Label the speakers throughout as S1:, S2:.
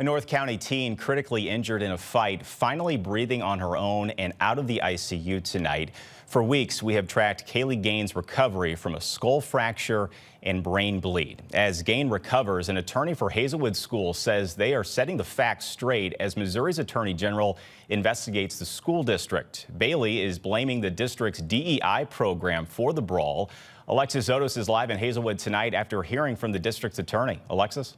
S1: A North County teen critically injured in a fight, finally breathing on her own and out of the ICU tonight. For weeks, we have tracked Kaylee Gaines' recovery from a skull fracture and brain bleed. As Gaines recovers, an attorney for Hazelwood School says they are setting the facts straight as Missouri's Attorney General investigates the school district. Bailey is blaming the district's DEI program for the brawl. Alexis Zotos is live in Hazelwood tonight after hearing from the district's attorney. Alexis?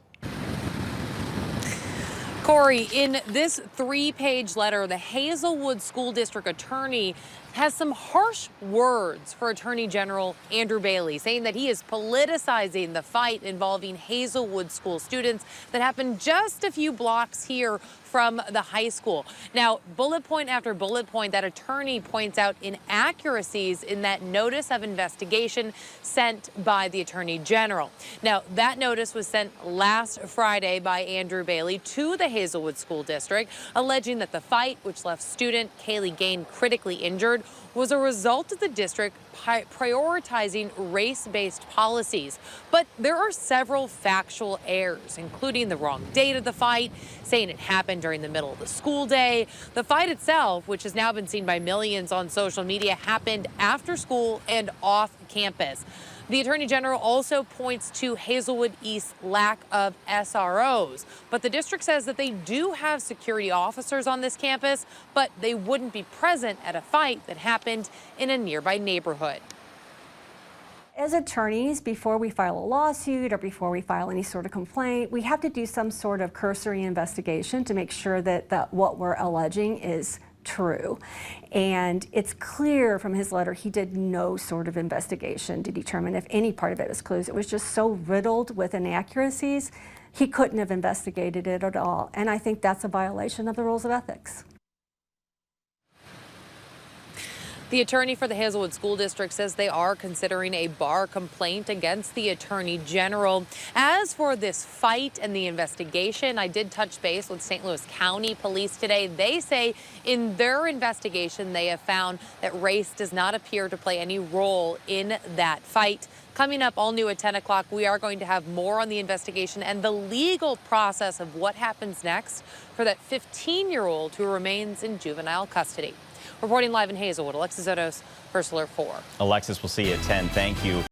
S2: Corey, in this 3-page letter, the Hazelwood School District attorney has some harsh words for Attorney General Andrew Bailey, saying that he is politicizing the fight involving Hazelwood School students that happened just a few blocks here from the high school. Now, bullet point after bullet point, that attorney points out inaccuracies in that notice of investigation sent by the Attorney General. Now, that notice was sent last Friday by Andrew Bailey to the Hazelwood School District, alleging that the fight, which left student Kaylee Gaines critically injured, was a result of the district prioritizing race-based policies. But there are several factual errors, including the wrong date of the fight, saying it happened during the middle of the school day. The fight itself, which has now been seen by millions on social media, happened after school and off campus. The Attorney General also points to Hazelwood East's lack of SROs, but the district says that they do have security officers on this campus, but they wouldn't be present at a fight that happened in a nearby neighborhood.
S3: As attorneys, before we file a lawsuit or before we file any sort of complaint, we have to do some sort of cursory investigation to make sure that what we're alleging is true. And it's clear from his letter he did no sort of investigation to determine if any part of it was closed. It was just so riddled with inaccuracies, he couldn't have investigated it at all. And I think that's a violation of the rules of ethics.
S2: The attorney for the Hazelwood School District says they are considering a bar complaint against the Attorney General. As for this fight and the investigation, I did touch base with St. Louis County Police today. They say in their investigation they have found that race does not appear to play any role in that fight. Coming up all new at 10 o'clock, we are going to have more on the investigation and the legal process of what happens next for that 15-year-old who remains in juvenile custody. Reporting live in Hazelwood, Alexis Zotos, First Alert 4.
S1: Alexis, we'll see you at 10. Thank you.